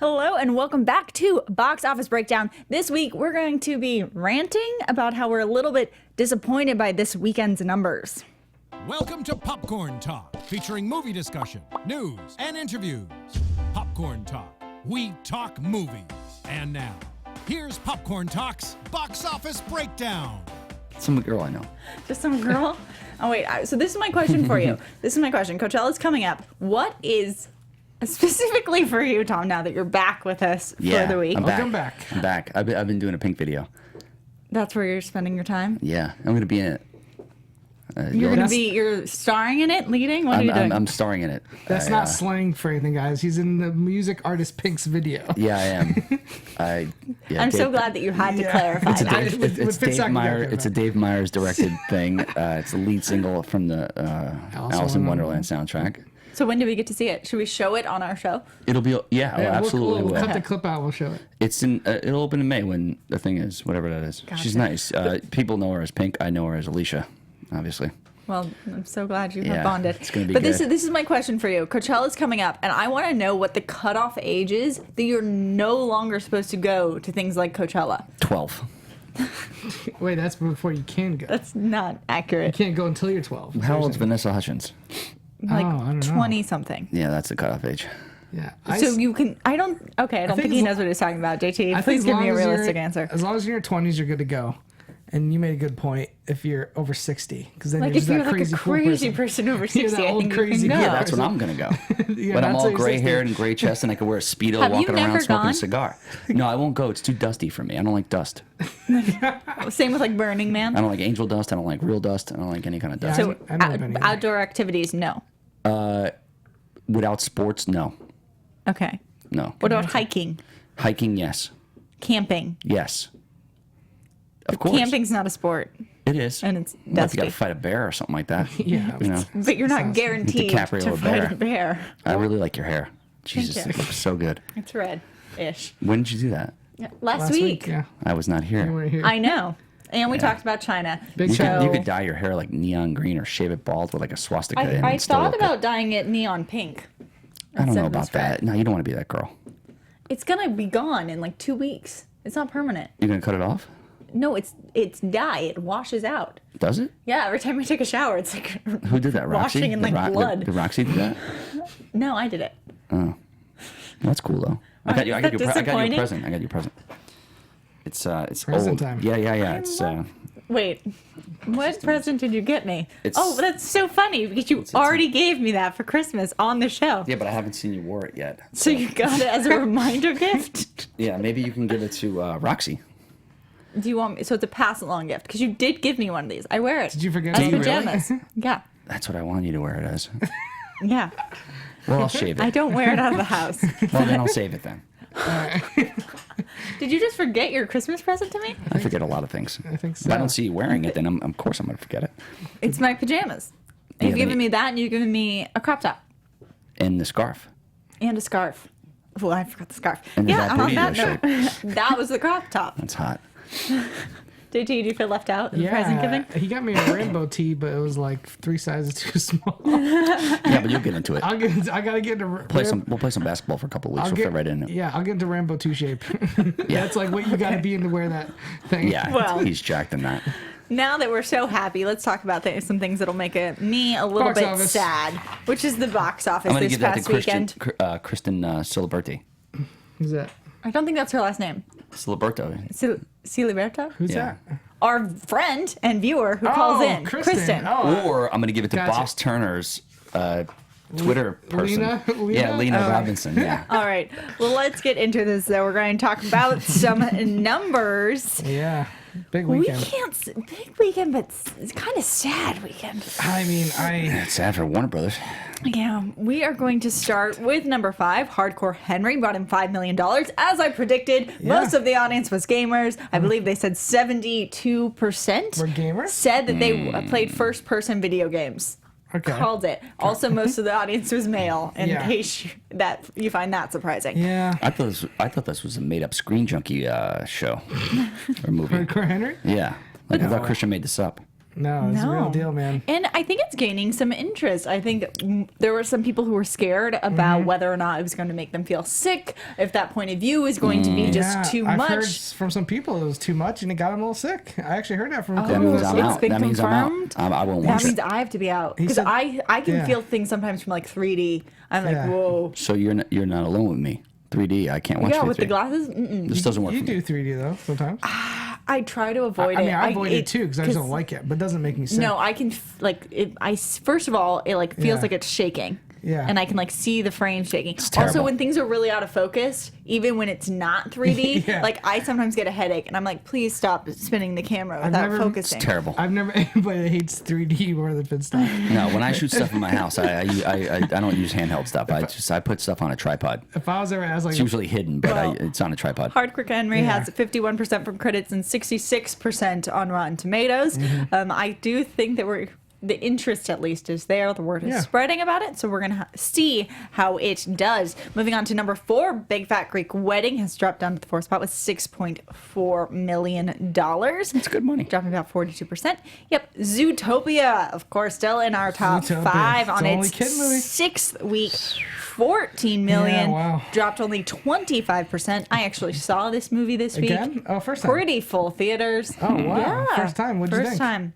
Hello and welcome back to Box Office Breakdown. This week we're going to be ranting about how we're a little bit disappointed by this weekend's numbers. Welcome to Popcorn Talk, featuring movie discussion, news, and interviews. Popcorn Talk, we talk movies. And now, here's Popcorn Talk's Box Office Breakdown. Some girl I know. Just some girl? Oh wait, so this is my question for you. This is my question. Coachella's coming up. What is, specifically for you, Tom, now that you're back with us for the week? I'm back. I'm back. I've been doing a Pink video. That's where you're spending your time? Yeah, I'm going to be in it. You're starring in it, leading? What are you doing? I'm starring in it. That's not slang for anything, guys. He's in the music artist Pink's video. Yeah, I am. I'm so glad that you had to clarify that. It's a Dave Meyers directed thing. It's the lead single from the Alice in Wonderland soundtrack. So when do we get to see it? Should we show it on our show? It'll be absolutely. We'll cut the clip out. We'll show it. It's in. It'll open in May when the thing is, whatever that is. Gotcha. She's nice. People know her as Pink. I know her as Alicia, obviously. Well, I'm so glad you have bonded. It's gonna be good. This is my question for you. Coachella's coming up, and I want to know what the cutoff age is that you're no longer supposed to go to things like Coachella. 12. Wait, that's before you can go. That's not You accurate. can't go until you're 12. How old's Vanessa Hudgens? Like I don't know. 20 something. Yeah, that's the cutoff age. Yeah. So you can. I don't think he knows what he's talking about. JT, please give me a realistic answer. As long as you're in your 20s, you're good to go. And you made a good point if you're over 60, because then Like you're if just you're that like crazy a crazy person over 60, that I old think crazy you can go. kid. Yeah, that's when I'm gonna go. Yeah, When I'm that's all what gray you're haired and gray chest and I can wear a Speedo Have you walking around never smoking gone? a cigar. No, I won't go. It's too dusty for me. I don't like dust. Same with like Burning Man. I don't like angel dust. I don't like real dust. I don't like any kind of dust. So I know Burning Man. outdoor activities, no. Without sports, no. Okay. No. What about hiking? Hiking, yes. Camping? Yes. Of course. Camping's not a sport, It is. and it's Unless you dusty. got to fight a bear or something like that. Yeah. You know, But you're not guaranteed DiCaprio to a fight bear. a bear. I really like your hair. Jesus, you. it looks so good. It's red-ish. When did you do that? Last week. Yeah. I was not You here. were here. I know. And we talked about China. Big You show. could dye your hair like neon green or shave it bald with like a swastika in it. I and still thought look about dyeing it neon pink. I don't instead know of this about that. red. No, you don't want to be that girl. It's gonna be gone in like 2 weeks. It's not permanent. You're going to cut it off? No, it's dye. It washes out. Does it? Yeah, every time I take a shower, it's like Who did that, Roxy? washing in like blood. Did Roxy do that? No, I did it. That's cool though. I got you. I Is got that you a disappointing? present. I got you a present. It's Present old. time. Yeah. It's Wait, what present did you get me? It's- Oh, that's so funny because you already gave me that for Christmas on the show. yeah, but I haven't seen you wear it yet. So you got it as a reminder gift? Yeah, maybe you can give it to Roxy. Do you want me? So it's a pass along gift because you did give me one of these. I wear it. Did you forget? as Did you really? pajamas? Yeah, That's what I want you to wear it as. yeah. Well, I'll shave I it. don't wear it out of the house. Well, then I'll save it then. Did you just forget your Christmas present to me? I forget a lot of things. I think so. If I don't see you wearing it, then of course I'm going to forget it. It's my pajamas. Yeah, You've then given me that, and you've given me a crop top And the scarf. and a scarf. Well, I forgot the scarf. And Yeah, that and on burrito that note, that was the crop top. That's hot. JT, do you feel left out in the present Yeah, giving? he got me a rainbow tee, but it was like 3 sizes too small. Yeah, but you'll get into it. I gotta get into We'll play some basketball for a couple of weeks. I'll We'll get fit right in it. Yeah, I'll get into Rambo 2 shape. That's like what you gotta be in to wear that thing. Yeah, Well- he's jacked in that. Now that we're so happy, let's talk about some things that'll make me a little Box bit office. sad, which is the box office I'm going to this give that to past weekend. Kristen Siliberti. Who's that? I don't think that's her last name. Siliberto. Ciliberto? Who's Yeah. that? Our friend and viewer who calls in, Kristen. Kristen. Oh, Or I'm going to give it to Gotcha. Boss Turner's Twitter person. Lena? Yeah, Lena Oh. Robinson. Yeah. All right. Well, let's get into this. We're going to talk about some numbers. yeah. Big We weekend. can't big weekend, but it's kind of sad weekend. I mean, It's sad for Warner Brothers. Yeah, we are going to start with number 5. Hardcore Henry brought in $5 million. As I predicted, most of the audience was gamers. I believe they said 72% Were gamers? said that they played first-person video games. Okay. Called it. Also, most of the audience was male, in Yeah. case that you find that surprising. yeah. I thought this was a made up Screen Junkie show or movie. Hardcore Henry? Yeah. Like I thought Kristian made this up. No, it's a real deal, man. And I think it's gaining some interest. I think there were some people who were scared about whether or not it was going to make them feel sick, if that point of view is going to be just too I've much. heard from some people it was too much and it got them a little sick. I actually heard that from a That couple means of I'm It's out. been That means I'm out. confirmed? I won't watch That means it. I have to be out He because said- I can yeah. feel things sometimes from like 3D. I'm like, Yeah. whoa. So you're not alone with me. 3D, I can't watch Yeah, 3D. with the glasses. Mm-mm. This doesn't work You for do me. 3D though sometimes. I try to avoid I it. mean, I avoid it too because I just don't like it, but it doesn't make me sick. No, I can first of all, it like feels Yeah. like it's shaking. Yeah. And I can like see the frame shaking. Also, terrible. when things are really out of focus, even when it's not 3D, Yeah. like I sometimes get a headache, and I'm like, please stop spinning the camera without never- focusing. It's terrible. I've never anybody that hates 3D more than stuff. No, when I shoot stuff in my house, I don't use handheld stuff. I put stuff on a tripod. If I was ever asked like, It's usually hidden, but Well, it's on a tripod. Hardcore Henry Yeah. has 51% from critics and 66% on Rotten Tomatoes. I do think that the interest at least is there. The word is Yeah. spreading about it, so we're gonna see how it does. Moving on to number 4, Big Fat Greek Wedding has dropped down to the 4th spot with $6.4 million. It's good money. Dropping about 42%. Yep, Zootopia, of course, still in our top Zootopia. 5 It's on the only its kid movie. 6th week. 14 million. Yeah, wow. Dropped only 25%. I actually saw this movie this week. Again? Oh, first time. Pretty full theaters. Oh, wow. Yeah. First time. What'd you First think? time.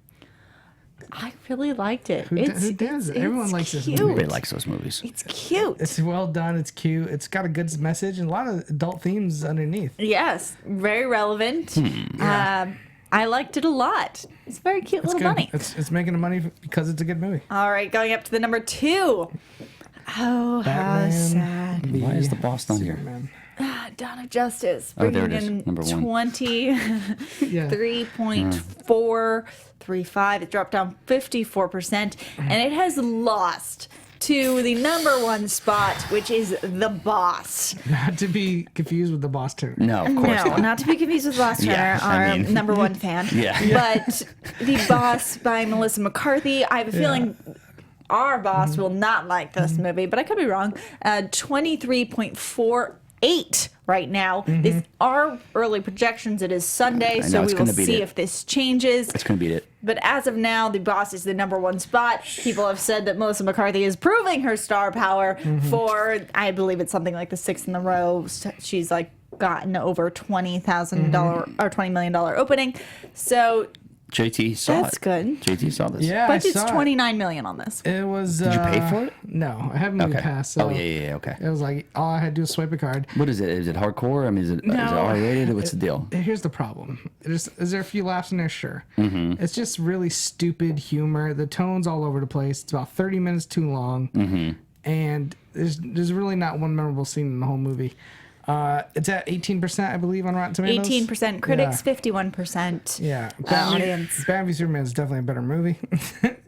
I really liked it. Who does? Everyone likes this cute. movie. Everybody likes those movies. It's cute. It's well done. It's cute. It's got a good message and a lot of adult themes underneath. Yes, very relevant. I liked it a lot. It's very cute It's little good. bunny. It's making the money because it's a good movie. All right, going up to the number 2. Oh, how Batman sad. v Why is the boss not here? Superman. Dawn of Justice. Oh, there Bringing it is, in number 1. 23.435. It dropped down 54%, and it has lost to the number 1 spot, which is The Boss. Not to be confused with the Boss Turner. No, of course No, not. not to be confused with Boss Turner, Yeah, I our mean- number 1 fan. Yeah. But The Boss by Melissa McCarthy, I have a feeling our boss will not like this movie, but I could be wrong. 23.48 right now. These are early projections. It is Sunday, so it's we will gonna beat see it. if this changes. It's going to beat it. But as of now, The Boss is the number 1 spot. People have said that Melissa McCarthy is proving her star power for, I believe it's something like the 6th in a row. She's like gotten over $20,000 or $20 million opening. So JT saw that's it. good. JT saw this. Yeah, Budget's I saw it. $29 million on this. It was. Did you pay for it? No, I haven't moved Okay. past. So Yeah. Okay. It was like all I had to do was swipe a card. What is it? Is it hardcore? I mean, is it R-rated? What's the deal? Here's the problem. Is there a few laughs in there? Sure. It's just really stupid humor. The tone's all over the place. It's about 30 minutes too long. And there's really not one memorable scene in the whole movie. It's at 18%, I believe, on Rotten Tomatoes. 18% critics, 51% Yeah. audience. Batman v Superman is definitely a better movie,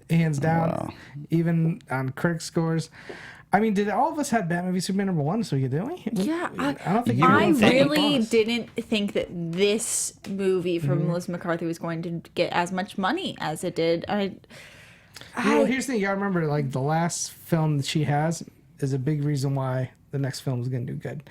hands down. Wow. Even on critic scores. I mean, did all of us have Batman v Superman number 1? So did we? Yeah, I don't think I anyone thought really Boss. didn't think that this movie from Melissa McCarthy was going to get as much money as it did. Well, here's the thing. You gotta remember, like, the last film that she has is a big reason why the next film is gonna do good.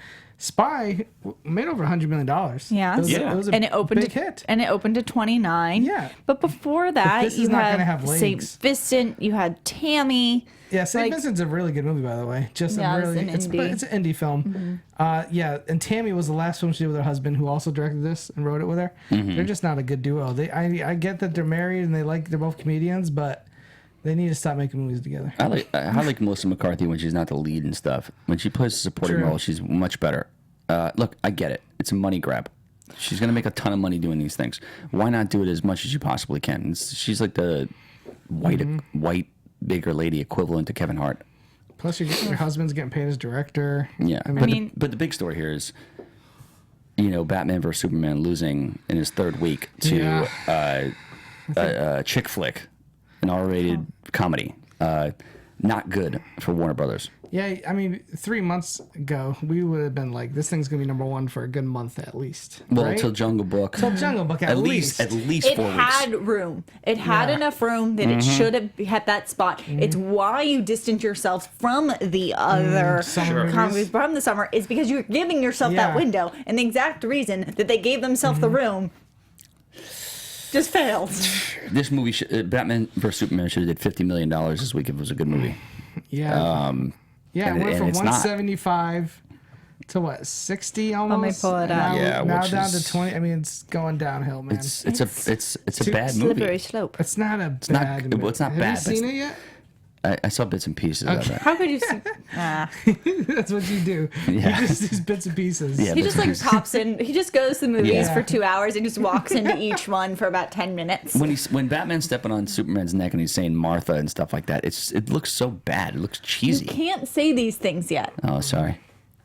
Spy made over $100 million. Yeah. It was, Yeah. it was a and it opened big to, hit. And it opened to 29. Yeah. But before that, this is you not gonna had have St. legs. Vincent, you had Tammy. Yeah, St. like- Vincent's a really good movie, by the way. Just Yeah, a it's really, an indie. it's an indie film. Yeah, and Tammy was the last film she did with her husband, who also directed this and wrote it with her. They're just not a good duo. I get that they're married and they're both comedians, but they need to stop making movies together. I like Melissa McCarthy when she's not the lead and stuff. When she plays a supporting True. role, she's much better. Look, I get it. It's a money grab. She's gonna make a ton of money doing these things. Why not do it as much as you possibly can? She's like the white bigger lady equivalent to Kevin Hart. Plus, your husband's getting paid as director. Yeah, I mean, but the big story here is, Batman vs Superman losing in his 3rd week to Yeah. a chick flick, an R-rated comedy. Not good for Warner Brothers. yeah, I mean, 3 months ago, we would have been like, this thing's going to be number 1 for a good month at least. Well, right? till Jungle Book. Till Jungle Book, at least. At least It 4 weeks. had room. It had enough room that it should have had that spot. It's why you distance yourselves from the other Summer comedies movies. from the summer is because you're giving yourself Yeah. that window. And the exact reason that they gave themselves the room Just failed. This movie, Batman vs Superman, should have did $50 million this week if it was a good movie. Yeah. Yeah, it went from it's not. 175 to what, 60 almost? Let me pull it up. Now, Yeah, now which down is- to 20. I mean, it's going downhill, man. It's a bad Slippery movie. slope. It's not a not- bad movie. well, it's not Have bad, you but seen it's- it yet? I saw bits and pieces of it. How could you see? That's what you do. Yeah. You just do bits and pieces. Yeah. He just like pops in. He just goes to the movies Yeah. for 2 hours and just walks into each one for about 10 minutes. When Batman's stepping on Superman's neck and he's saying Martha and stuff like that, it looks so bad. It looks You cheesy. can't say these things yet. Oh, sorry.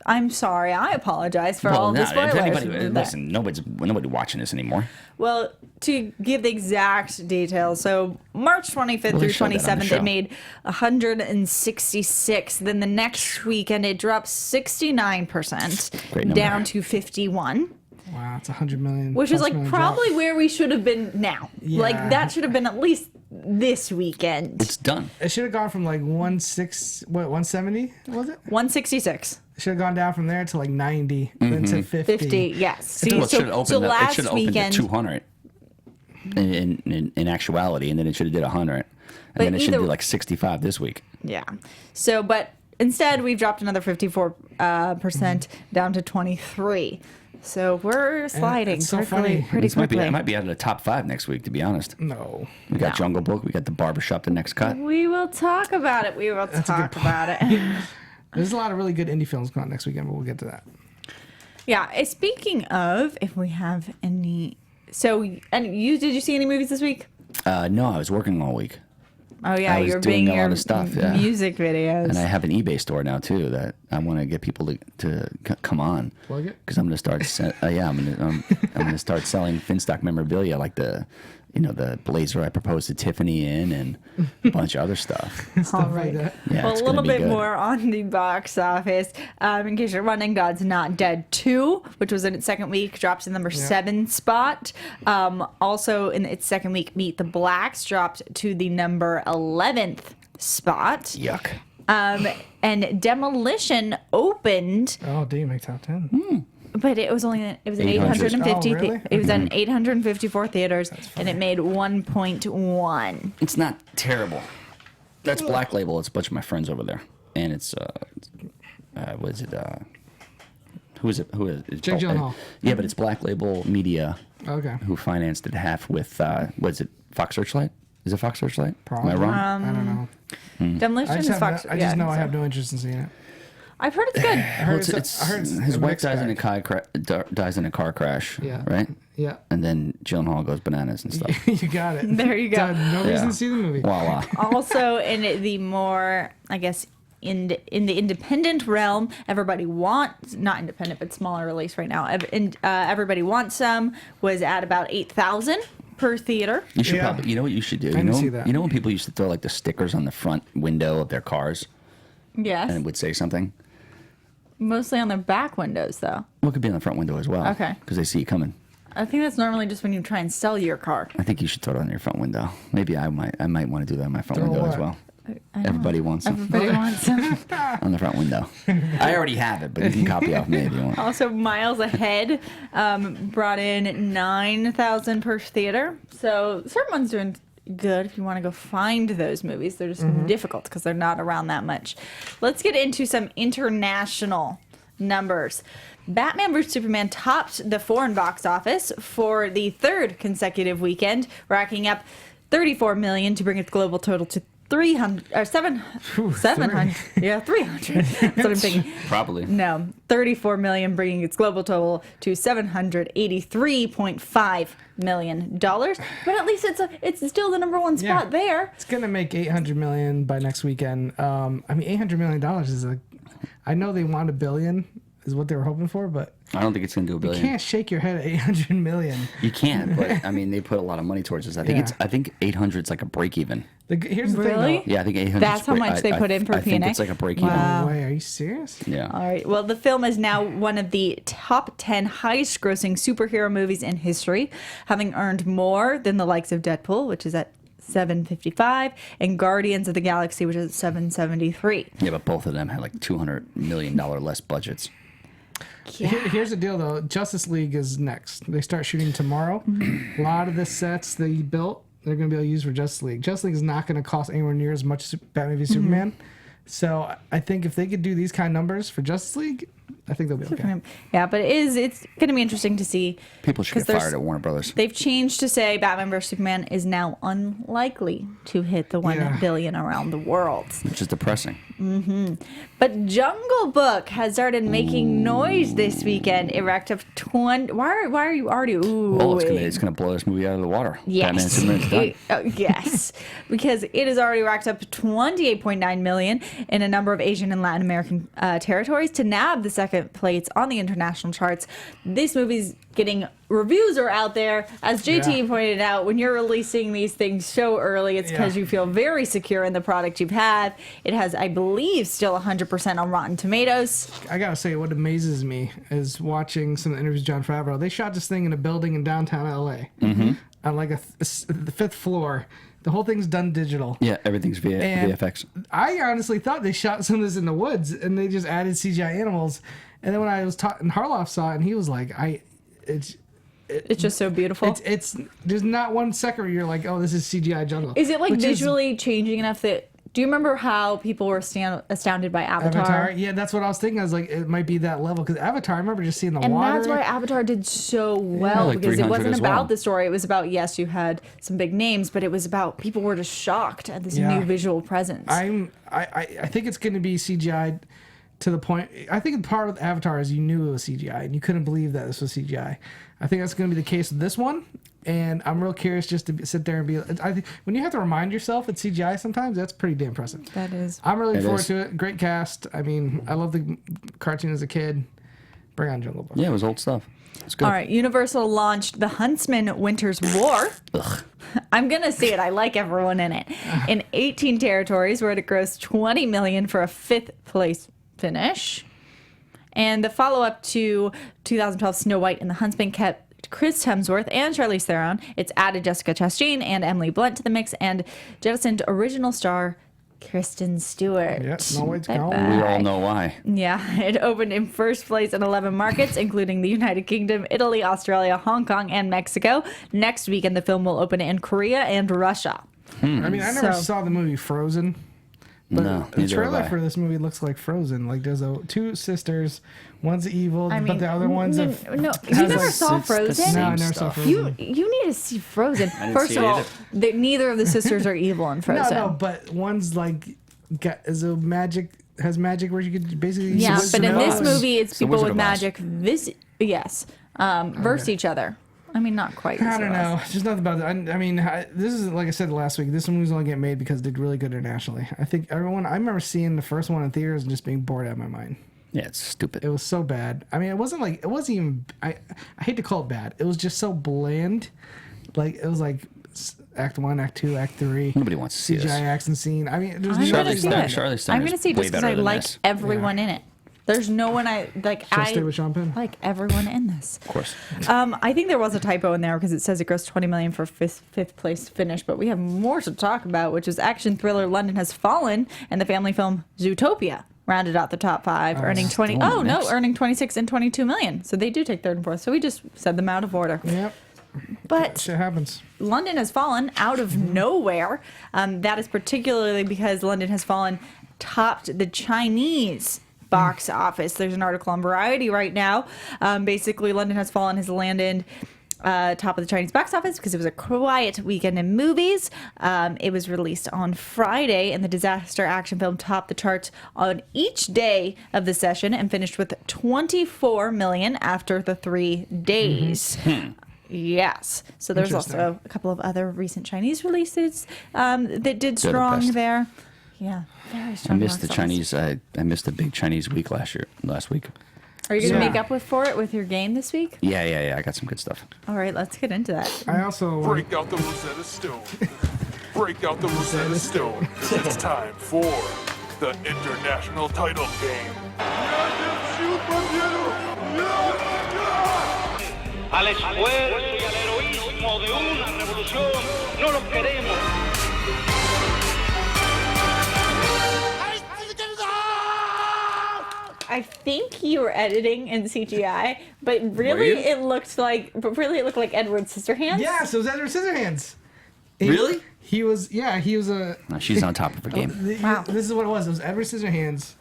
I'm sorry. I apologize for all the if spoilers. anybody, There. listen, nobody watching this anymore. Well, to give the exact details, so March 25th Well, they through showed that on the 27th, show. it made 166. Then the next weekend, it dropped 69%, Great number. down to 51. Wow, it's 100 million. Which is plus like million probably drop. where we should have been now. Like Yeah. that should have been at least this weekend. It's done. It should have gone from like 170, was it? 166. It should have gone down from there to like 90, then to 50. 50, yes. See, Well, it should have so opened, it last should have opened weekend, at 200 in actuality, and then it should have did 100. And But then it should do either- like 65 this week. yeah. So, but instead, we've dropped another 54% down to 23. So we're sliding it's so funny. pretty This might be, quickly. it might be out of the top 5 next week, to be honest. No. We got No. Jungle Book, we got The Barbershop, the next cut. We will talk about it. We will a good talk about it. There's a lot of really good indie films coming out next weekend, but we'll get to that. Yeah. Speaking of, if we have any, so and you did you see any movies this week? No, I was working all week. Oh yeah, I was you're doing being a lot your of stuff, yeah. music videos. And I have an eBay store now too that I want to get people to come on. Plug it? Because I'm going to start. I'm going to start selling Finstock memorabilia like the blazer I proposed to Tiffany in and a bunch of other stuff. All Stuff right. like that. Yeah, Well, it's a gonna little be bit good. more on the box office. In case you're wondering, God's Not Dead 2, which was in its second week, drops to the number 7 spot. Also, in its second week, Meet the Blacks dropped to the number 11th spot. Yuck. And Demolition opened, Oh, did you make top 10? but it was an 800. 850. Oh, really? It was in 854 theaters, and it made 1.1. It's not terrible. That's Black Label. It's a bunch of my friends over there, and it's what is it? Who is it? Who is it? Jake Gyllenhaal. Yeah, but it's Black Label Media Okay. who financed it half with what is it? Fox Searchlight? Is it Fox Searchlight? Probably. Am I wrong? I don't know. Demolition I is just, Fox. I just know I so- have no interest in seeing it. I've heard it's good. I heard Well, I heard it's his a wife mixed dies in bag. dies in a car crash. Yeah. Right. Yeah. And then Gyllenhaal goes bananas and stuff. You got it. There you go. No reason Yeah. to see the movie. Voila. Also, in the more, I guess, in the independent realm, everybody wants, not independent, but smaller release right now. Everybody Wants Some was at about 8,000 per theater. You should Yeah. probably. You know what you should do? You didn't know, see that. you know when people used to throw like the stickers on the front window of their cars Yes. and it would say something. Mostly on their back windows, though. Well, it could be on the front window as well. Okay. Because they see you coming. I think that's normally just when you try and sell your car. I think you should throw it on your front window. Maybe I might want to do that on my front Throw window as what? well. Everybody wants some Everybody wants some. on the front window. I already have it, but you can copy off me if you want. Also, Miles Ahead brought in 9,000 per theater. So certain ones doing good if you want to go find those movies. They're just difficult because they're not around that much. Let's get into some international numbers. Batman vs Superman topped the foreign box office for the third consecutive weekend, racking up 34 million to bring its global total to 300 or 700. Yeah, 300. That's what I'm thinking. Probably. No, 34 million, bringing its global total to $783.5 million. But at least it's still the number one spot Yeah. there. It's gonna make 800 million by next weekend. I mean, $800 million is I know they want $1 billion is what they were hoping for, but I don't think it's going to do $1 you billion. can't shake your head at 800 million. You can, but I mean, they put a lot of money towards this. I think Yeah. I think 800 is like a break even. Here's the Really? thing, Yeah, I think 800. That's how much they put in for I think P&A? it's like a break though. even. Wow. No way. Are you serious? Yeah. All right. Well, the film is now one of the top 10 highest grossing superhero movies in history, having earned more than the likes of Deadpool, which is at 755, and Guardians of the Galaxy, which is at 773. Yeah, but both of them had like $200 million less budgets. Here's the deal, though. Justice League is next. They start shooting tomorrow. A lot of the sets they built, they're going to be able to use for Justice League. Justice League is not going to cost anywhere near as much as Batman v Superman. So I think if they could do these kind of numbers for Justice League, I think they'll be okay. Yeah, but it's going to be interesting to see. People should get fired at Warner Brothers. They've changed to say Batman vs Superman is now unlikely to hit the 1 billion around the world. Which is depressing. But Jungle Book has started making noise this weekend. It racked up 20. Why are you already? Well, it's gonna blow this movie out of the water. Yes. Batman and Superman's done. Yes, because it has already racked up 28.9 million in a number of Asian and Latin American territories to nab the second place on the international charts. This movie's getting reviews are out there. As JT pointed out, when you're releasing these things so early, it's because you feel very secure in the product you've had. It has, I believe, still 100% on Rotten Tomatoes. I gotta say, what amazes me is watching some of the interviews with Jon Favreau. They shot this thing in a building in downtown LA, on like the 5th floor. The whole thing's done digital. Yeah, everything's VFX. I honestly thought they shot some of this in the woods and they just added CGI animals. And then when I was talking, Harloff saw it and he was like, It's just so beautiful. It's there's not one second where you're like, oh, this is CGI jungle. Is it like visually changing enough that? Do you remember how people were astounded by Avatar? Yeah, that's what I was thinking. I was like, it might be that level because Avatar. I remember just seeing the and water. And that's why Avatar did so well because it wasn't about the story. It was about you had some big names, but it was about people were just shocked at this new visual presence. I think it's going to be CGI. To the point, I think part of Avatar is you knew it was CGI and you couldn't believe that this was CGI. I think that's going to be the case with this one, and I'm real curious just to sit there and be. I think when you have to remind yourself it's CGI, sometimes that's pretty damn impressive. That is. I'm really looking forward to it. Great cast. I mean, I love the cartoon as a kid. Bring on Jungle Book. Yeah, it was old stuff. It's good. All right, Universal launched The Huntsman: Winter's War. I'm gonna say it. I like everyone in it. In 18 territories, where it grossed $20 million for a 5th place finish. And the follow-up to 2012 Snow White and the Huntsman kept Chris Hemsworth and Charlize Theron. It's added Jessica Chastain and Emily Blunt to the mix and jettisoned original star Kristen Stewart. Yeah, Snow White's gone. We all know why. Yeah, it opened in first place in 11 markets, including the United Kingdom, Italy, Australia, Hong Kong, and Mexico. Next weekend, the film will open in Korea and Russia. I mean, I never saw the movie Frozen. But the trailer for this movie looks like Frozen. Like there's two sisters, one's evil, but the other one's no. You never saw Frozen? No, I never saw Frozen. You need to see Frozen. First see of it all, neither of the sisters are evil in Frozen. No, but one's like has magic where you could basically but in this movie it's people Wizard with of magic. Versus each other. I mean, not quite. I don't know. It's just nothing about that. I mean, this is like I said last week. This one was only getting made because it did really good internationally. I think I remember seeing the first one in theaters and just being bored out of my mind. Yeah, it's stupid. It was so bad. I mean, it wasn't even. I hate to call it bad. It was just so bland. Like it was like Act 1, Act 2, Act 3. Nobody wants to see this. CGI action scene. I mean, there's I'm nothing gonna see about it. Charlize I'm gonna see it just because I like everyone in it. There's no one I like. Should I stay with Sean Penn? Like everyone in this. Of course. I think there was a typo in there because it says it grossed $20 million for fifth place finish, but we have more to talk about, which is action thriller London Has Fallen and the family film Zootopia rounded out the top 5, earning 20. Oh no, earning 26 and 22 million. So they do take third and fourth. So we just said them out of order. Yep. But shit happens. London Has Fallen out of nowhere. That is particularly because London Has Fallen topped the Chinese box office. There's an article on Variety right now. Basically, London Has Fallen has landed top of the Chinese box office because it was a quiet weekend in movies. It was released on Friday, and the disaster action film topped the charts on each day of the session and finished with 24 million after the 3 days. Yes. So there's also a couple of other recent Chinese releases that did strong there. Yeah, very strong. I missed the Chinese. I missed the big Chinese week last week. Are you going to make up for it with your game this week? Yeah. I got some good stuff. All right, let's get into that. I also break out the Rosetta Stone. Break out the Rosetta Stone. It's time for the international title game. Al esfuerzo y al heroísmo de una revolución no los queremos. I think you were editing in CGI, but really you? it looked like Edward Scissorhands. Yeah, so it was Edward Scissorhands. Really? He was a. No, she's on top of her game. Wow. This is what it was. It was Edward Scissorhands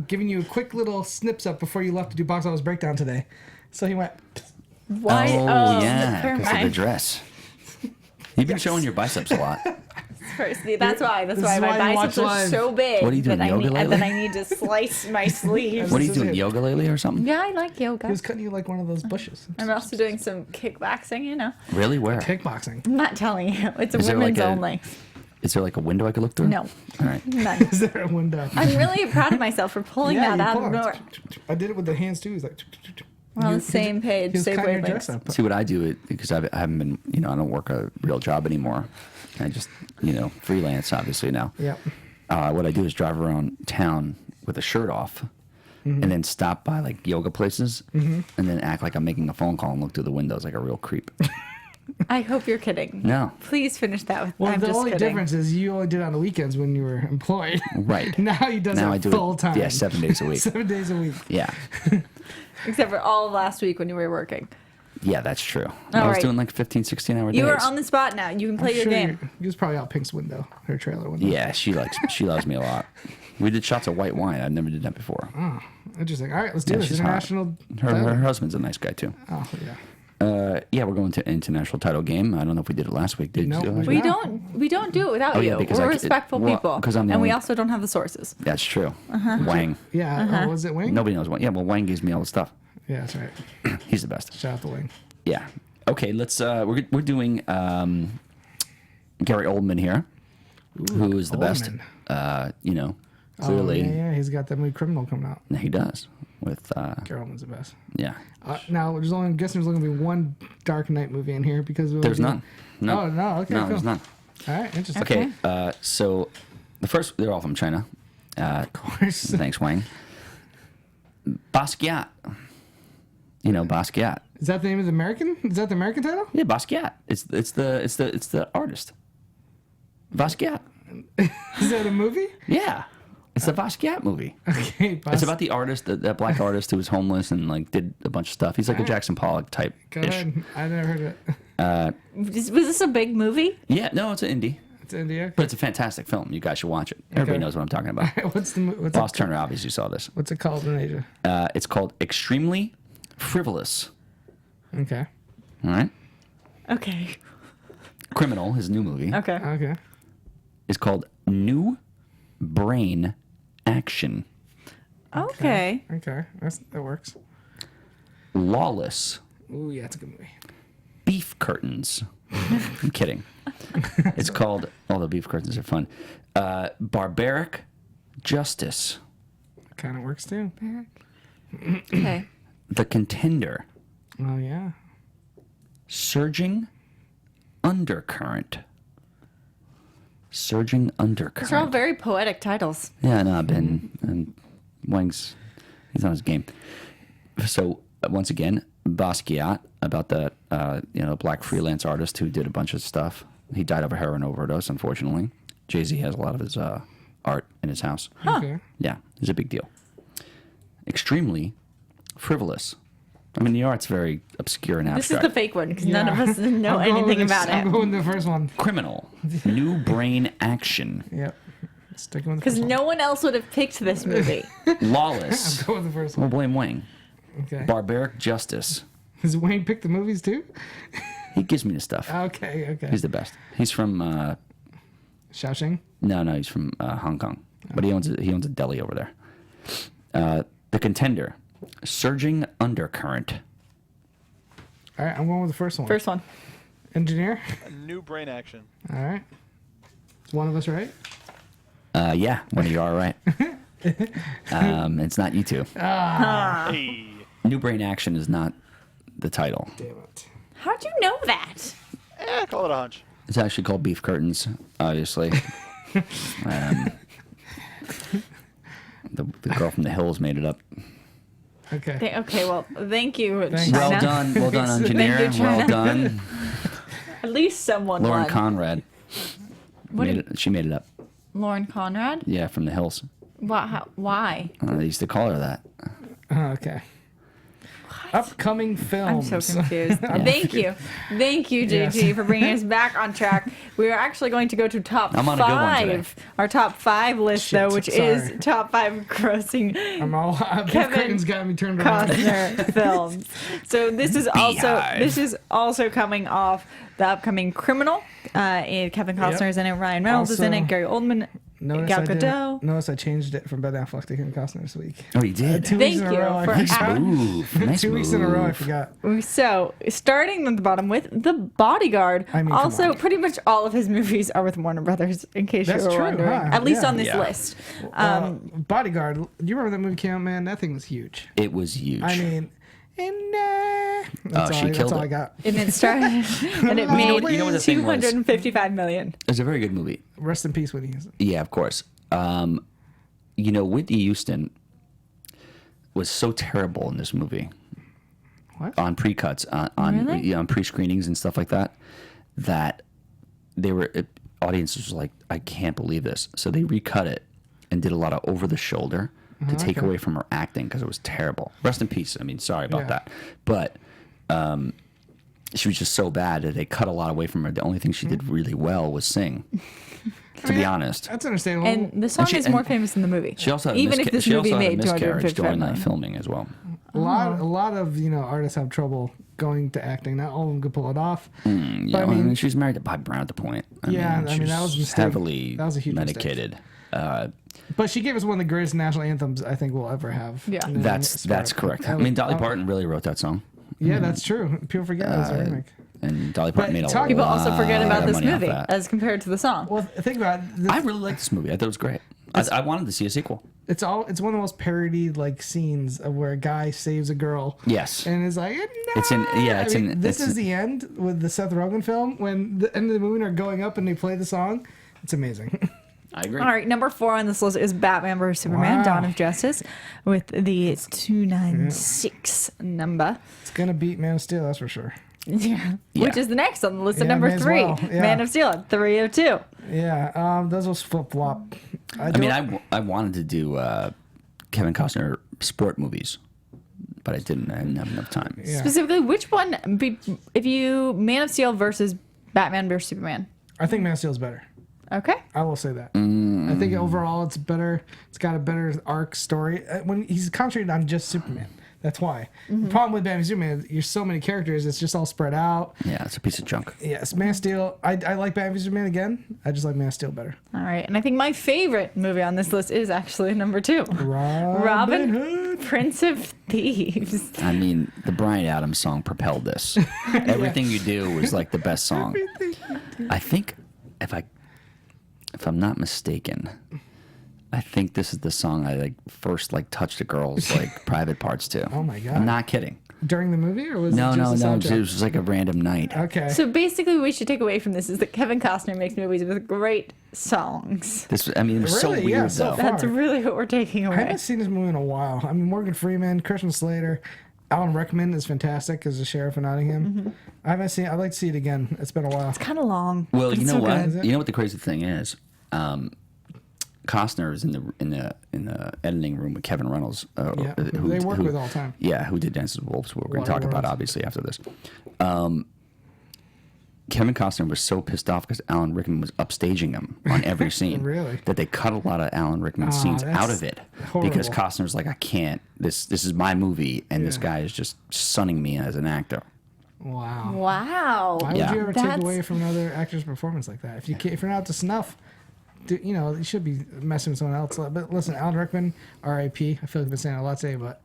giving you a quick little snips up before you left to do box office breakdown today. So he went. Why? Oh, yeah, never because of the mind. dress. You've been showing your biceps a lot. See, that's why. That's This why is my why you biceps watch are live. so big. What are you doing, that I yoga need, lately? Then I need to slice my sleeves. What are you doing, yoga lately or something? Yeah, I like He yoga. was cutting you like one of those bushes. I'm also doing some kickboxing. You know, Really? Where? Kickboxing. I'm not telling you. It's Is there women's like a- only. Is there like a window I could look through? No, All right. none. Is there a window? I'm really proud of myself for pulling that you out pull of it. nowhere. I did it with the hands too. He's like. We're on the same page, He was same cutting your dress wavelengths. up. See what I do it because I haven't been, I don't work a real job anymore. I just, freelance obviously now. Yep. What I do is drive around town with a shirt off, and then stop by like yoga places, and then act like I'm making a phone call and look through the windows like a real creep. I hope you're kidding. No. Please finish that with Well, I'm the just only kidding. difference is you only did it on the weekends when you were employed. Right. Now he does Now I it do full it. time. Yeah, 7 days a week. 7 days a week. Yeah. Except for all of last week when you were working. Yeah, that's true. I was right. doing like 15, 16 hour days. You are on the spot now. You can play your game. He was probably out Pink's window, her trailer window. Yeah, she loves me a lot. We did shots of white wine. I never did that before. Interesting. All right, let's do Yeah, this. she's hot. International. Her title. husband's a nice guy too. Oh yeah. Yeah, we're going to international title game. I don't know if we did it last week. Did No, you? we We Yeah. we don't do it without Oh, you. yeah, because We're I- respectful well, people. 'cause I'm the and we only- also don't have the sources. That's true. Wang. Yeah. Oh, was it Wing? Nobody knows Wang. Yeah, well, Wang gives me all the stuff. Yeah, that's right. He's the best. Shout out to Wing. Yeah. Okay, let's. We're doing Gary Oldman here, who is the best. Oldman. Clearly, Oh, yeah. He's got that movie Criminal coming out. he does. With Carolman's the best. yeah, Now, I'm guessing there's only going to be one Dark Knight movie in here because of there's none. No. Oh no. Okay. No, cool. there's none. All right. Interesting. Okay. So the first, they're all from China. Of course. Thanks, Wang. Basquiat. You know Basquiat. Is that the name of the American? Is that the American title? Yeah, Basquiat. It's the artist. Basquiat. Is that a movie? Yeah. It's the Basquiat movie. Okay. It's about the artist, that black artist who was homeless and like did a bunch of stuff. He's like a Jackson Pollock type. Go ahead. I never heard of it. Was this a big movie? Yeah, no, it's an indie, It's India. but it's a fantastic film. You guys should watch it. Everybody knows what I'm talking about. What's Boss Turner obviously saw this. what's it called in Asia? It's called Extremely Frivolous. Okay. All right. Okay. Criminal, his new movie, Okay. Okay. is called New Brain Action. Okay. Okay. That works. Lawless. Ooh, yeah, it's a good movie. Beef Curtains. I'm kidding. It's called, the beef curtains are fun. Barbaric Justice. Kind of works too. Okay. The Contender. Oh yeah. Surging Undercurrent. Surging Undercurrent. These are all very poetic titles. Yeah, no, I've been, and Wang's, he's on his game. So, once again, Basquiat, about that, black freelance artist who did a bunch of stuff. He died of a heroin overdose, unfortunately. Jay-Z has a lot of his art in his house. Okay. Yeah, it's a big deal. Extremely frivolous. I mean, the art's very obscure and This is abstract. the fake one because none of us know I'm going anything with about I'm it. going with the first one. Criminal. New Brain Action. Yep. Sticking with the Because first one. no one else would have picked this movie. Lawless. Go with the first We'll one. blame Wang. Okay. Barbaric Justice. Does Wayne pick the movies too? He gives me the stuff. Okay. Okay. He's the best. He's from Shaoxing. no, he's from Hong Kong, but he owns a deli over there. The Contender, Surging Undercurrent. All right, I'm going with the first one. First one. Engineer. New brain action. All right. Is one of us right? Yeah, one of you are right. It's not you two. Hey. New Brain Action is not the title. Damn it. How'd you know that? Call it a hunch. It's actually called Beef Curtains, obviously. The girl from the hills made it up. Okay. Okay, well, thank you, Thank you. China. Well done, engineer. Thank you, Well China. done, At least someone Lauren won. Conrad. What Made did- it, she made it up. Lauren Conrad? Yeah, from the hills. Why? They used to call her that. Okay. Upcoming I'm films. so confused. Thank you, JG, Yes. for bringing us back on track. We are actually going to go to top I'm on a good one today. 5. Our top 5 list, Shit, though, which sorry. is top 5 grossing Kevin Curtain's got me turned around. Costner films. So this is also coming off the upcoming Criminal. Kevin Costner is in it. Ryan Reynolds is in it. Also, Gary Oldman. Gal Gadot. Notice I changed it from Ben Affleck to Kevin Costner this week. Oh, you did? 2 Thank weeks in you a row, I for Nice forgot. move. Nice 2 weeks in a row, I move. forgot. So, starting at the bottom with The Bodyguard. I mean, come also, on. pretty much all of his movies are with Warner Brothers, in case That's you were true, wondering. huh? At least Yeah. on this Yeah. list. Bodyguard. Do you remember that movie came out, man? That thing was huge. It was huge. I mean, that's she killed all it. I got. And it started, and it made you know what the thing was? 255 million. It's a very good movie. Rest in peace, Whitney Houston. Yeah, of course. Whitney Houston was so terrible in this movie. What? On pre-cuts, on Really? on pre-screenings and stuff like that, that they were audiences were like, I can't believe this. So they recut it and did a lot of over the shoulder to take away from her acting because it was terrible. Rest in peace. I mean, sorry about Yeah. that, but she was just so bad that they cut a lot away from her. The only thing she did really well was sing. To be honest, That's understandable. And the song she- is more and famous than the movie. she also had even if this movie made miscarriage 255 during million. filming as well. a lot of artists have trouble going to acting. Not all of them could pull it off. Yeah, But I mean, she was married to Bob Brown at the point. Yeah, I mean, that was a mistake. heavily That was a huge mistake. medicated. but she gave us one of the greatest national anthems I think we'll ever have. Yeah. That's correct. I mean, Dolly Parton really wrote that song, Yeah, that's true. People forget it was a remake. and Dolly Parton But made a talk- lot People also forget about of this money off movie that. as compared to the song. Well, think about it. I really liked this movie. I thought it was great. I wanted to see a sequel. It's one of the most parodied scenes of where a guy saves a girl. Yes. And is like, It's in- yeah, it's in- This it's is the end with the Seth Rogen film when the end of the movie are going up and they play the song. It's amazing. I agree. All right, number 4 on this list is Batman vs Superman: Wow. Dawn of Justice, with the 296 number. It's gonna beat Man of Steel, that's for sure. Yeah. Yeah. Which is the next on the list at Yeah, number may as 3. well, yeah. Man of Steel, 302. Yeah, those was flip flop. I mean, I wanted to do Kevin Costner sport movies, but I didn't. I didn't have enough time. Yeah. Specifically, which one, if you, Man of Steel versus Batman vs Superman? I think Man of Steel is better. Okay. I will say that. I think overall it's better. It's got a better arc story. When he's concentrated on just Superman, that's why. The problem with Batman v Superman is there's so many characters. It's just all spread out. Yeah, it's a piece of junk. Yes, Man of Steel. I like Batman v Superman again. I just like Man of Steel better. All right. And I think my favorite movie on this list is actually number 2. Robin Hood. Prince of Thieves. I mean, the Bryan Adams song propelled this. Everything You Do was like the best song. I think, if I'm not mistaken, I think this is the song I first touched a girl's private parts to. Oh my God. I'm not kidding. During the movie, or was No, it just no, a no. It soundtrack? was just like a random night. Okay. So basically, what we should take away from this is that Kevin Costner makes movies with great songs. This, I mean, it was so Really? weird Yeah, so though. far. That's really what we're taking I away. haven't seen this movie in a while. I mean, Morgan Freeman, Christian Slater, Alan Rickman is fantastic as the sheriff of Nottingham. I haven't seen. I'd like to see it again. It's been a while. Kind of long. Well, but you it's know so what? good. You know what the crazy thing is? Costner is in the editing room with Kevin Reynolds. Yeah, they work with all the time. Yeah, who did Dances with Wolves? We're going to talk about Waterworld. obviously after this. Kevin Costner was so pissed off because Alan Rickman was upstaging him on every scene. Really? That they cut a lot of Alan Rickman scenes that's out of it horrible. because Costner's like, I can't. This is my movie, and this guy is just sunning me as an actor. Wow. Wow. Why Yeah. would you ever take That's- away from another actor's performance like that? If you're not up to snuff, you should be messing with someone else. But listen, Alan Rickman, R.I.P. I feel like I've been saying it a lot today, but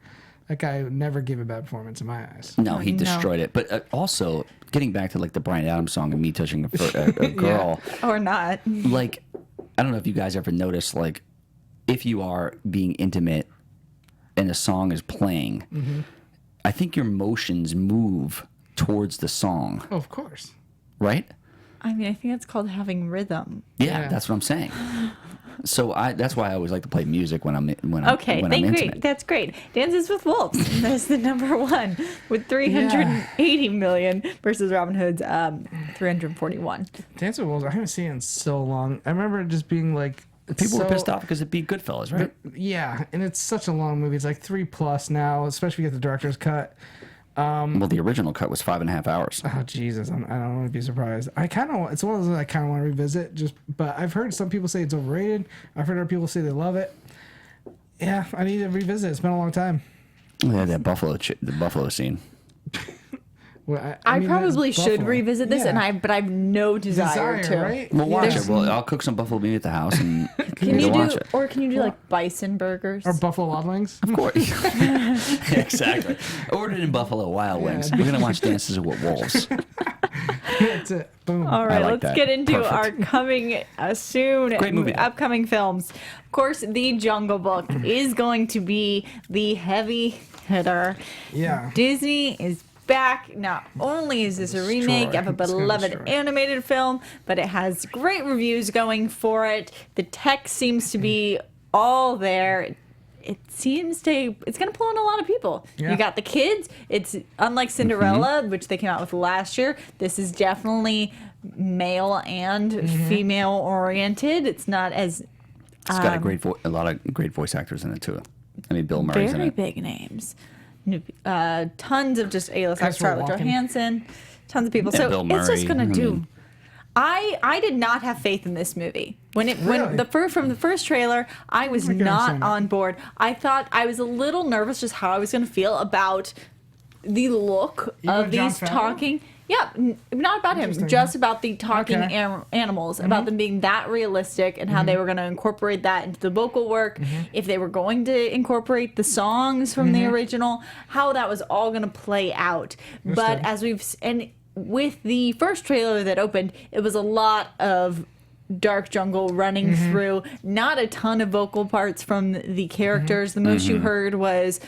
that guy never gave a bad performance in my eyes. No, he No. destroyed it. But also, getting back to the Bryan Adams song and me touching a girl. Or not. I don't know if you guys ever noticed, if you are being intimate and a song is playing, I think your motions move towards the song, Oh, of course. right? I mean, I think that's called having rhythm. Yeah, Yeah. that's what I'm saying. So that's why I always like to play music when I'm Okay, when I'm great. intimate. That's great. Dances with Wolves. That's the number 1 with 380 million versus Robin Hood's 341. Dance with Wolves, I haven't seen it in so long. I remember it just being People were so- pissed off because it beat Goodfellas, right? Yeah, and it's such a long movie. It's like 3+ now, especially if you get the director's cut. Well, the original cut was 5.5 hours. Oh Jesus, I don't want to be surprised. I kind of, it's one of those I kind of want to revisit. But I've heard some people say it's overrated. I've heard other people say they love it. Yeah, I need to revisit. It's been a long time. Yeah, that the buffalo scene. Well, I mean, probably that's should Buffalo. revisit this, Yeah. but I have no desire to. right? Well, watch There's- it. Well, I'll cook some buffalo meat at the house and Can we'll you watch do, it. or can you do like bison burgers? Or Buffalo Wild Wings. Of course. Exactly. Ordered in Buffalo Wild Wings. We're gonna watch Dances with Wolves. That's it. Boom. All right, like let's that. get into Perfect. our coming soon Great movie. upcoming films. Of course, The Jungle Book is going to be the heavy hitter. Yeah. Disney is back. Not only is this a remake of a It's gonna beloved destroy. animated film, but it has great reviews going for it. The tech seems to be all there. It's going to pull in a lot of people. Yeah. You got the kids. It's unlike Cinderella, which they came out with last year. This is definitely male and female oriented. It's not as It's got a lot of great voice actors in it too. I mean, Bill Murray's in very it. big names. Tons of just A-list. Christopher Scarlett Walken. Johansson. Tons of people. Yeah, So Bill it's just Murray, gonna I do. mean- I did not have faith in this movie when Really? from the first trailer. I was I can not understand that. on board. I thought I was a little nervous just how I was going to feel about the look Even of Jon these Favreau? talking. Yeah, not about him, Interesting. just about the talking Okay. animals, about them being that realistic and how they were going to incorporate that into the vocal work. If they were going to incorporate the songs from the original, how that was all going to play out. But as with the first trailer that opened, it was a lot of dark jungle running through, not a ton of vocal parts from the characters. The most you heard was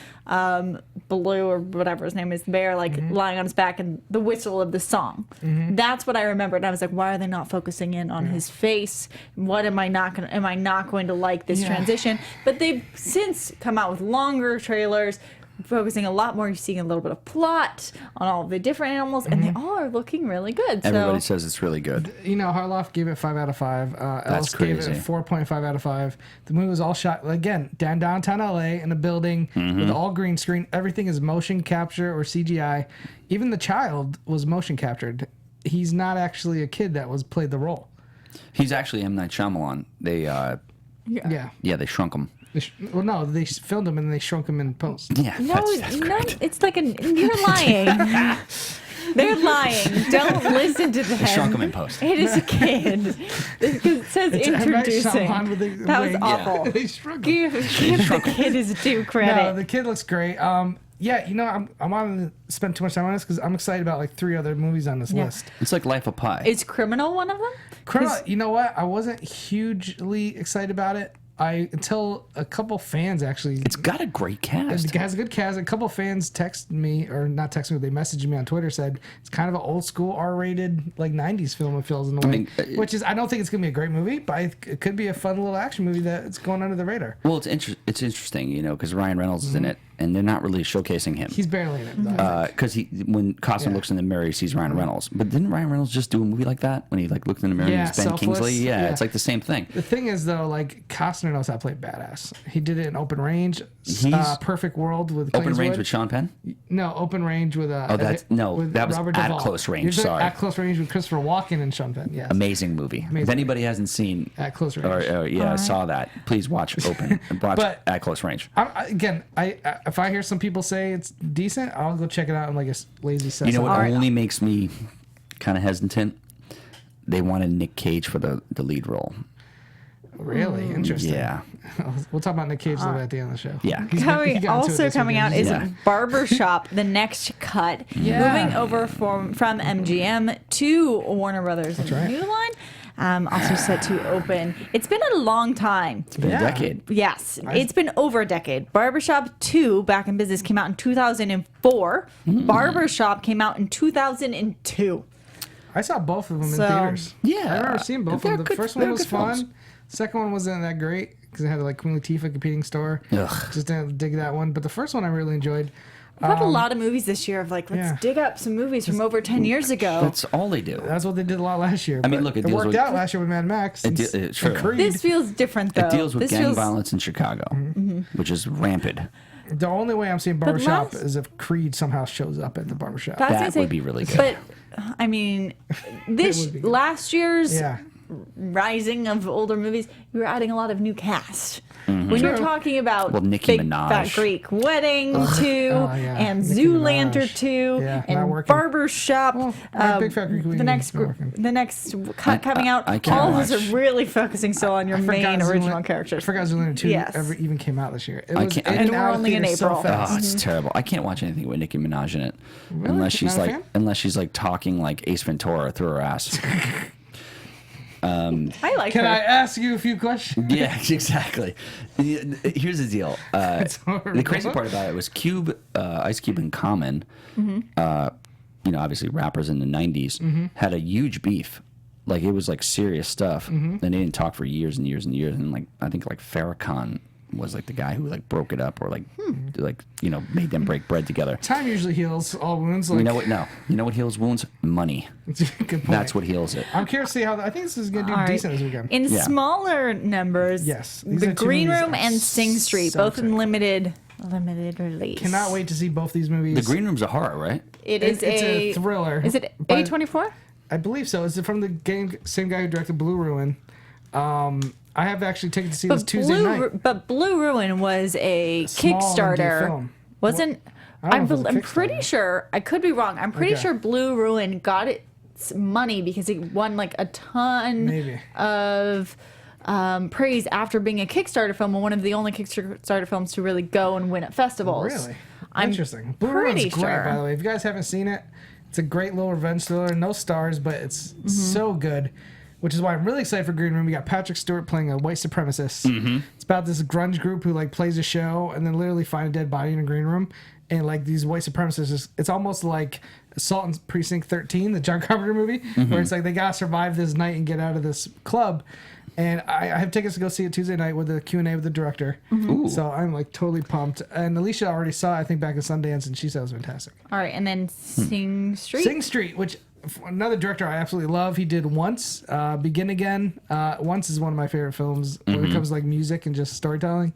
Blue, or whatever his name is, the bear, like lying on his back, and the whistle of the song. That's what I remembered. And I was like, why are they not focusing in on his face? What am I not going to like this transition? But they've since come out with longer trailers, focusing a lot more. You're seeing a little bit of plot on all of the different animals, and they all are looking really good. Everybody So says it's really good. You know, Harloff gave it 5 out of 5. Ellis gave it crazy. 4.5 out of 5. The movie was all shot, again, downtown LA in a building with all green screen. Everything is motion capture or CGI. Even the child was motion captured. He's not actually a kid that played the role. He's actually M. Night Shyamalan. They Yeah. they shrunk him. Well, no, they filmed him and they shrunk him in post. Yeah, no, that's no, great. it's like you're lying. They're lying. Don't listen to them. They shrunk him in post. It is a kid. Because it says It's M. Night introducing. Shyamalan with the That was wings. awful. They shrunk him. Give the kid his due credit. No, the kid looks great. Yeah, you know, I'm not going to spend too much time on this because I'm excited about like 3 other movies on this list. It's like Life of Pi. Is Criminal one of them? Criminal, you know what? I wasn't hugely excited about it. Until a couple fans actually. It's got a great cast. It has a good cast. A couple fans texted me, or not texted me, they messaged me on Twitter, said it's kind of an old school R-rated, like 90s film, it feels in a way. mean, Which is, I don't think it's going to be a great movie, but it could be a fun little action movie that's going under the radar. Well, it's interesting, you know, because Ryan Reynolds is in it, and they're not really showcasing him. He's barely in it, though. Because when Costner looks in the mirror, he sees Ryan Reynolds. But didn't Ryan Reynolds just do a movie like that when he like looked in the mirror Yeah, and he's Ben Selfless. Kingsley? Yeah, Yeah. it's like the same thing. The thing is, though, like Costner knows how to play badass. He did it in Open Range, He's- Perfect World with Open Clint Range Eastwood. with Sean Penn. No, Open Range with Oh, that was Robert At Duvall. Close Range, You're saying sorry. At Close Range with Christopher Walken and Sean Penn. Yes. Amazing movie. If anybody hasn't seen At Close Range. or saw that, please watch watch But- At Close Range. If I hear some people say it's decent, I'll go check it out in like a lazy set. You know what only makes me kind of hesitant? They wanted Nick Cage for the lead role. Really interesting. Yeah. We'll talk about Nick Cage a little bit at the end of the show. Yeah. He got into it Also this coming weekend. out is Yeah. Barbershop, the next cut, Yeah. moving over from MGM to Warner Brothers and right. New Line. Also set to open. It's been a long time. It's been a decade. Yes, it's been over a decade. Barbershop 2, Back in Business, came out in 2004. Barbershop came out in 2002. I saw both of them in So- theaters. Yeah. I remember seeing both of They're them. The good- first they're one was good films. fun. Second one wasn't that great because it had like Queen Latifah competing store. Ugh. Just didn't dig that one. But the first one I really enjoyed. We've had a lot of movies this year of like, let's dig up some movies from over 10 years ago. That's all they do. That's what they did a lot last year. I mean, but look, it it deals worked with- out last year with Mad Max. It's true. Creed. This feels different, though. It deals with This gang feels- violence in Chicago, which is rampant. The only way I'm seeing Barbershop last- is if Creed somehow shows up at the Barbershop. I was That gonna say, would be really good. But, I mean, this would be good. last year's Yeah. rising of older movies, you were adding a lot of new cast. When you're True. talking about Well, Nicki Big Minaj. Fat Greek Wedding 2 yeah. and Nicki Zoolander Minaj. 2 Yeah, not and working. Barbershop, Big Fat Greek the Wedding next is not working. the next cut coming out, I can't all of us watch. are really focusing still on your main Zoolander- original characters. I forgot Zoolander 2 Yes. ever even came out this year. It I was can't- in And and we're out of only in theaters so April. fast. Oh, it's terrible. I can't watch anything with Nicki Minaj in it unless she's Not a like fan? talking like Ace Ventura through her ass. I like Can her. I ask you a few questions? Yeah, exactly. Here's the deal. horrible. The crazy part about it was Ice Cube and Common, obviously rappers in the 90s, had a huge beef. Like, it was like serious stuff. And they didn't talk for years and years and years. And like, I think like Farrakhan was like the guy who like broke it up or like made them break bread together. Time usually heals all wounds. Like, You know what? No. You know what heals wounds? Money. Good point. That's what heals it. I'm curious to see how. I think this is going to do All right. decent this weekend. In Yeah. smaller numbers, Yes, these The are two Green movies Room I'm and Sing Street, so both in excited. limited release. Cannot wait to see both these movies. The Green Room's a horror, right? It's a thriller. Is it but- A24? I believe so. Is it from the same guy who directed Blue Ruin? I have actually taken to see this Tuesday night. But Blue Ruin was a Small indie Kickstarter. film. Wasn't I don't know if it was a I'm pretty Kickstarter. sure, I could be wrong. I'm pretty Okay. sure Blue Ruin got its money because it won like a ton Maybe. of praise after being a Kickstarter film and one of the only Kickstarter films to really go and win at festivals. Really? I'm Interesting. Blue pretty Ruin's great, sure. by the way. If you guys haven't seen it, it's a great little revenge thriller. No stars, but it's so good. Which is why I'm really excited for Green Room. We got Patrick Stewart playing a white supremacist. It's about this grunge group who like plays a show and then literally find a dead body in a green room. And like these white supremacists, it's almost like Assault on Precinct 13, the John Carpenter movie, where it's like they gotta survive this night and get out of this club. And I have tickets to go see it Tuesday night with a Q&A with the director. So I'm like totally pumped. And Alicia already saw it, I think, back in Sundance, and she said it was fantastic. All right, and then Sing Street. Sing Street, which another director I absolutely love. He did Once, Begin Again. Once is one of my favorite films when it comes to like music and just storytelling.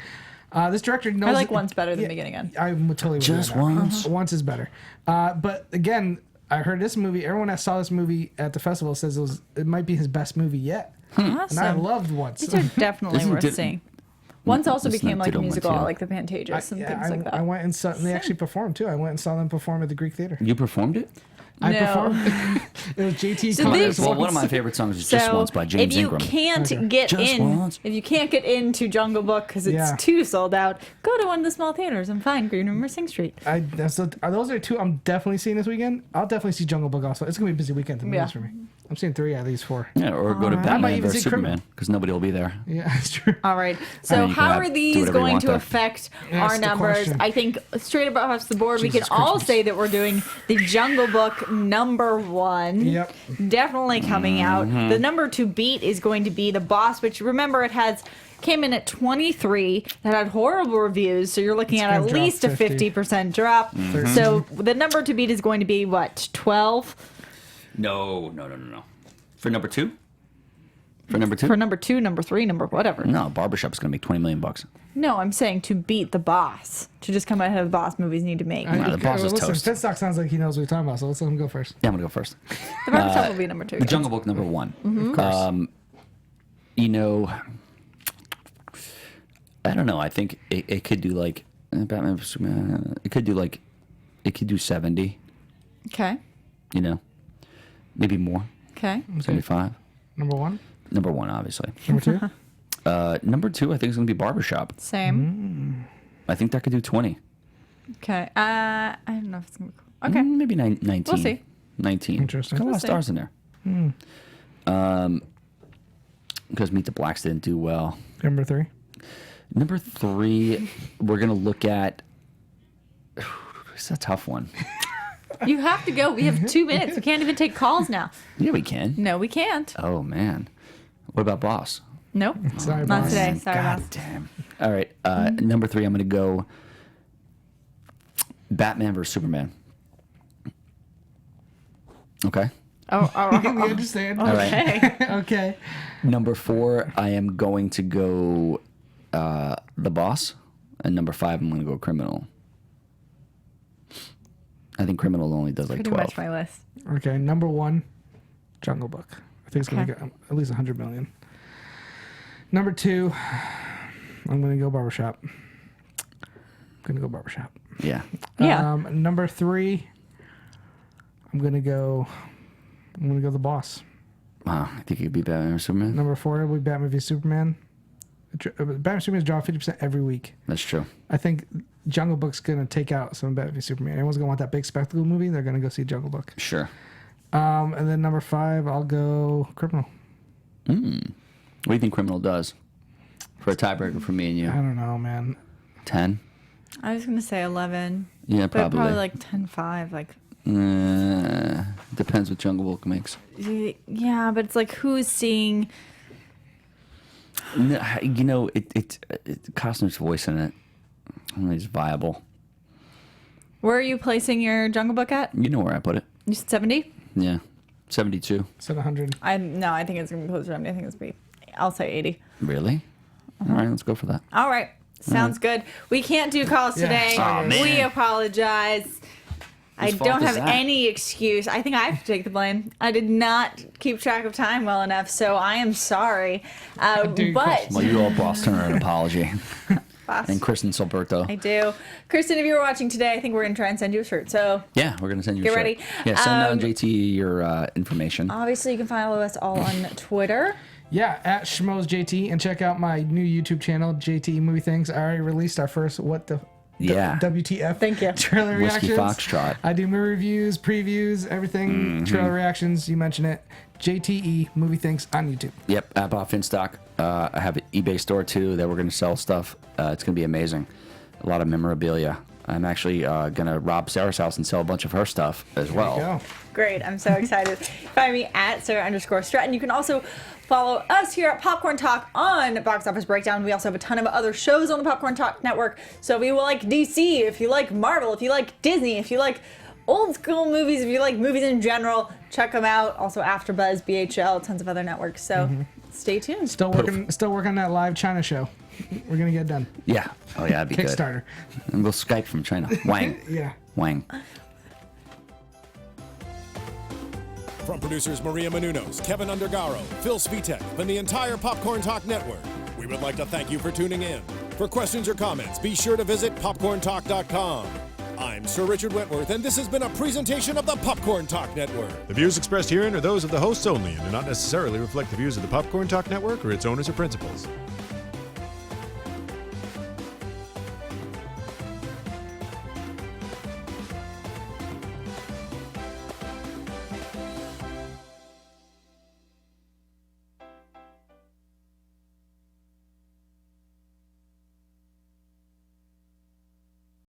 This director knows. I like Once better than Begin Again. I'm totally with Just you on that. Once? Once is better. But again, I heard this movie. Everyone that saw this movie at the festival says it might be his best movie yet. And I Awesome. loved Once. These are definitely Isn't worth it- seeing. Once also It's became not like a Ditto musical, Montero. like the Pantages and things like that. I went and saw. They actually performed too. I went and saw them perform at the Greek Theater. You performed it? I No. performed. It was JT So Connor's this- Well, Once. one of my favorite songs is Just Once by James if you Ingram. can't get Just in, Once. if you can't get into Jungle Book because it's Yeah. too sold out, go to one of the small theaters and find Green Room or Sing Street. Those are two I'm definitely seeing this weekend. I'll definitely see Jungle Book also. It's gonna be a busy weekend to movies for me. I'm seeing 3 out of these 4. Yeah, or go to might Batman even vs see Criminal. Superman because nobody will be there. Yeah, that's true. All right. I So mean, you can how have- are do these whatever you going want to there. affect That's our the numbers? question. I think straight across the board, we Jesus can all Christmas. say that we're doing the Jungle Book #1. Yep. Definitely coming out. The number to beat is going to be The Boss, which remember it came in at 23. That had horrible reviews, so you're looking at gonna at drop least a 50. 50% drop. So the number to beat is going to be what, 12? No. For number 2? For number 2? For number 2, number 3, number whatever. No, Barbershop's going to make $20 million. No, I'm saying to beat The Boss. To just come ahead of The Boss movies need to make. Nah, The Boss is Listen, toast. Finstock sounds like he knows what he's talking about, so let's let him go first. Yeah, I'm going to go first. The Barbershop will be number 2. The Jungle Book, number 1. Mm-hmm. Of course. I don't know. I think it could do like Batman vs Superman. It could do 70. Okay. Maybe more. Okay. 75. Number 1. Number 1, obviously. Number 2. Number 2, I think is going to be Barbershop. Same. I think that could do 20. Okay. I don't know if it's gonna be cool. Okay. Maybe 19. We'll see. 19. Interesting. Got a lot of We'll see. stars in there. Because Meet the Blacks didn't do well. Number 3. Number 3, we're going to look at. It's a tough one. You have to go. We have 2 minutes. We can't even take calls now. Yeah, we can. No, we can't. Oh, man. What about Boss? Nope. Sorry, Not boss. today. Sorry, God boss. damn. All right. Number 3, I'm going to go. Batman vs Superman. Okay. We understand. All right. Okay. Okay. Number 4, I am going to go The Boss. And number 5, I'm going to go Criminal. I think Criminal only does like Pretty 12. much my list. Okay. Number 1, Jungle Book. I think it's going to Okay. get at least 100 million. Number 2, I'm going to go Barbershop. Yeah. Yeah. Number 3, I'm going to go The Boss. Wow. I think it could be Batman vs Superman. Number 4 will be Batman v Superman. Batman v Superman's draw 50% every week. That's true. I think Jungle Book's going to take out some Batman v Superman. Everyone's going to want that big spectacle movie. They're going to go see Jungle Book. Sure. And then number 5, I'll go Criminal. What do you think Criminal does? For a tiebreaker for me and I you. don't know, man. 10? I was going to say 11. Yeah, But probably. probably like 10-5. Like, Depends what Jungle Book makes. yeah, but it's like who's seeing. No, you know, it Costner's voice in it. I don't know, it's viable. Where are you placing your Jungle Book at? You know where I put it. You said 70? Yeah. 72. Said 100. I think it's going to be closer to 70. I think it's going to be. I'll say 80. Really? All right, let's go for that. All right. Sounds good. We can't do calls today. Oh, man. We apologize. I fault don't is have that? any excuse. I think I have to take the blame. I did not keep track of time well enough, so I am sorry. But Well, you owe Boss Turner an apology. Boss, And Kristen Silberto. I do. Kristen, if you were watching today, I think we're going to try and send you a shirt. So Yeah, we're going to send you Get a shirt. ready. Yeah, send JT your information. obviously you can follow us all on Twitter. Yeah, at Schmoes JT, and check out my new YouTube channel, JT Movie Things. I already released our first Yeah. WTF Thank you. trailer Whiskey reactions. Foxtrot. I do movie reviews, previews, everything, trailer reactions. You mentioned it. JTE Movie Things on YouTube. Yep, app off in stock. I have an eBay store too that we're going to sell stuff. It's going to be amazing. A lot of memorabilia. I'm actually going to rob Sarah's house and sell a bunch of her stuff as well. Go. Great. I'm so excited. Find me at Sarah_Stretton. You can also follow us here at Popcorn Talk on Box Office Breakdown. We also have a ton of other shows on the Popcorn Talk Network. So if you like DC, if you like Marvel, if you like Disney, if you like old school movies, if you like movies in general, check them out. Also AfterBuzz, BHL, tons of other networks. So stay tuned. Still working on that live China show. We're gonna get it done. Yeah. Oh, yeah, that'd be good. Kickstarter. And we'll Skype from China. Wang. Yeah. Wang. From producers Maria Menounos, Kevin Undergaro, Phil Svitek, and the entire Popcorn Talk Network, we would like to thank you for tuning in. For questions or comments, be sure to visit popcorntalk.com. I'm Sir Richard Wentworth, and this has been a presentation of the Popcorn Talk Network. The views expressed herein are those of the hosts only and do not necessarily reflect the views of the Popcorn Talk Network or its owners or principals.